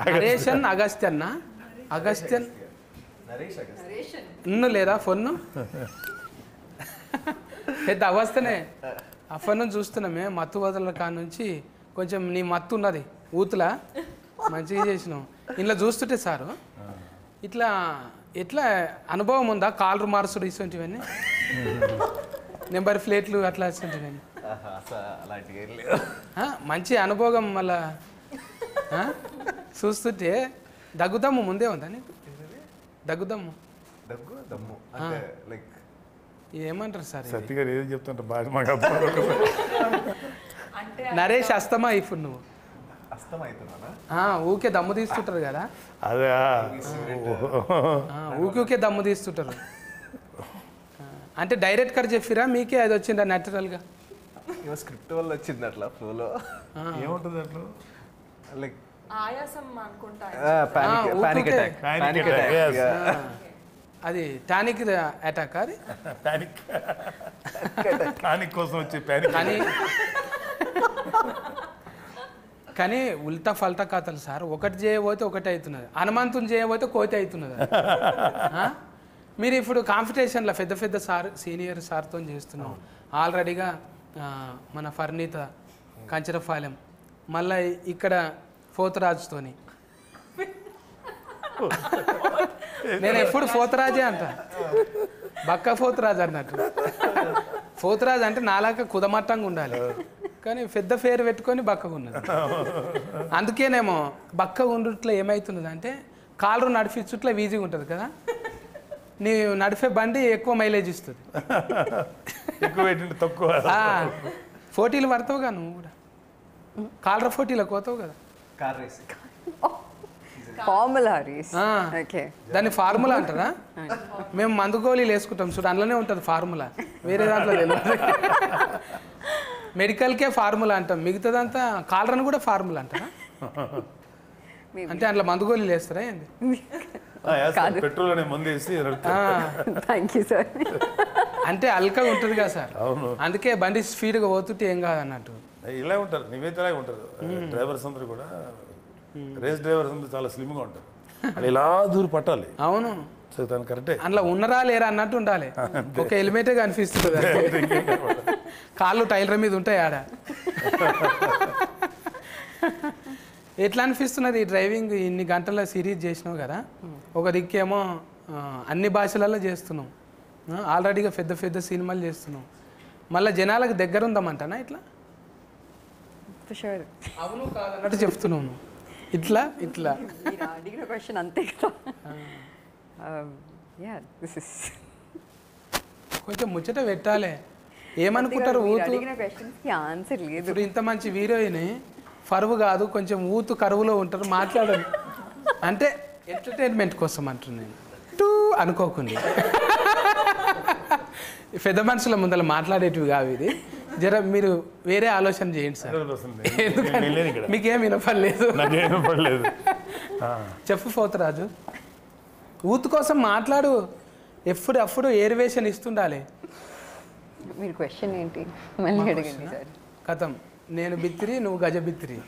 narration అగస్త్యన్న Agasthyan ఇన్ను లేదా ఫోన్ను పెద్ద అవస్థనే ఆ ఫోన్ చూస్తున్నామే మత్తు వదల కాడ నుంచి కొంచెం నీ మత్తు ఉన్నది ఊతులా మంచిగా చేసినావు ఇంట్లో చూస్తుంటే సారు ఇట్లా ఎట్లా అనుభవం ఉందా కాలర్ మార్చుడు ఇటువంటివన్నీ నెంబర్ ప్లేట్లు అట్లా ఇటువంటివన్నీ మంచి అనుభవం మళ్ళా చూస్తుంటే దగ్గుదమ్ము ముందే ఉందా నీకు దగ్గుదమ్ము ఏమంటారు సార్ సత్యగారు ఏం చెప్తుంటారు బాగా నరేష్ అస్తమా ఇప్పుడు నువ్వు ఊకే దమ్ము తీస్తుంటారు కదా అదే ఊకే దమ్ము తీస్తుంటారు అంటే డైరెక్ట్ కర్ చెప్పిరా మీకే అది వచ్చిందా న్యాచురల్గా స్క్రిప్ట్ వల్ల వచ్చింది అట్లా ఫ్లోలో ఏముంటుంది అట్లా లైక్ ఆయాసం అనుకుంటా పానిక్ అటాక్ అది టానిక్ అటాక్ అది టానిక్ కోసం వచ్చి ప్యానిక్ కానీ ఉల్టా ఫల్టా కథలు సార్ ఒకటి చేయబోతే ఒకటి అవుతున్నది హనుమంతుని చేయబోతే కోతి అవుతున్నది మీరు ఇప్పుడు కాంపిటీషన్లో పెద్ద పెద్ద సార్ సీనియర్ సార్తో చేస్తున్నాం ఆల్రెడీగా మన ఫర్నీత కంచరపాలెం మళ్ళీ ఇక్కడ పోతరాజుతోని నేను ఎప్పుడు పోతరాజే అంట బక్క పోతరాజు అన్నట్టు పోతరాజు అంటే నాలాగా కుదమట్టంగా ఉండాలి కానీ పెద్ద పేరు పెట్టుకొని బక్కగా ఉన్నది అందుకేనేమో బక్క ఉండుట్లో ఏమవుతున్నది అంటే కాళ్ళు నడిపించుట్లో ఈజీగా ఉంటుంది కదా నీ నడిపే బండి ఎక్కువ మైలేజ్ ఇస్తుంది తక్కువ పోటీలు పడతావుగా నువ్వు కూడా కాలర పోటీలకు పోతావు కదా దాన్ని ఫార్ములా అంటారా మేము మందు గోళీలు వేసుకుంటాం చూడు అందులోనే ఉంటుంది ఫార్ములా వేరే దాంట్లో తెలియదు మెడికల్కే ఫార్ములా అంటాం మిగతాదంతా కాలరని కూడా ఫార్ములా అంటారా అంటే అందులో మందు గోళీలు వేస్తారా ఏంది పెట్రోల్ అనే మందు వేసి అంటే అల్కగా ఉంటుంది కదా సార్ అందుకే బండి స్పీడ్గా పోతుంటే ఏం కాదు అన్నట్టు ఇలా ఉంటారు నీవైతే ఇలాగే ఉంటారు డ్రైవర్స్ అందరూ కూడా రేస్ డ్రైవర్స్ అందరూ చాలా స్లిమ్గా ఉంటారు అది ఇలా దూరం పట్టాలి అవును కరెక్టే అందులో ఉన్నరా లేరా అన్నట్టు ఉండాలి ఒక హెల్మెటే కనిపిస్తుంది కాళ్ళు టైలర్ మీద ఉంటాయి ఆడ ఎట్లా అనిపిస్తున్నది ఈ డ్రైవింగ్ ఇన్ని గంటల సిరీస్ చేసినావు కదా ఒక దిక్కేమో అన్ని భాషలలో చేస్తున్నావు ఆల్రెడీగా పెద్ద పెద్ద సినిమాలు చేస్తున్నావు మళ్ళీ జనాలకు దగ్గర ఉందామంటానా ఇట్లా అవును కాదన్నట్టు చెప్తున్నావు ఇట్లా ఇట్లా అడిగిన క్వశ్చన్ అంతే కదా కొంచెం ముచ్చట పెట్టాలి ఏమనుకుంటారు ఇప్పుడు ఇంత మంచి హీరోయిన్ ఫరువు కాదు కొంచెం ఊతు కరువులో ఉంటారు మాట్లాడరు అంటే ఎంటర్టైన్మెంట్ కోసం అంటున్నాను నేను టూ అనుకోకుండా పెద్ద మనుషుల ముందర మాట్లాడేటివి కావు ఇది జర మీరు వేరే ఆలోచన చేయండి సార్ మీకేం వినపడలేదు చెప్పు పోతరాజు ఊతు కోసం మాట్లాడు ఎప్పుడు ఏరివేషన్ ఇస్తుండాలి మీరు క్వశ్చన్ ఏంటి మళ్ళీ అడగండి సార్ కథం నేను బిత్తిరి నువ్వు గజ బిత్తిరి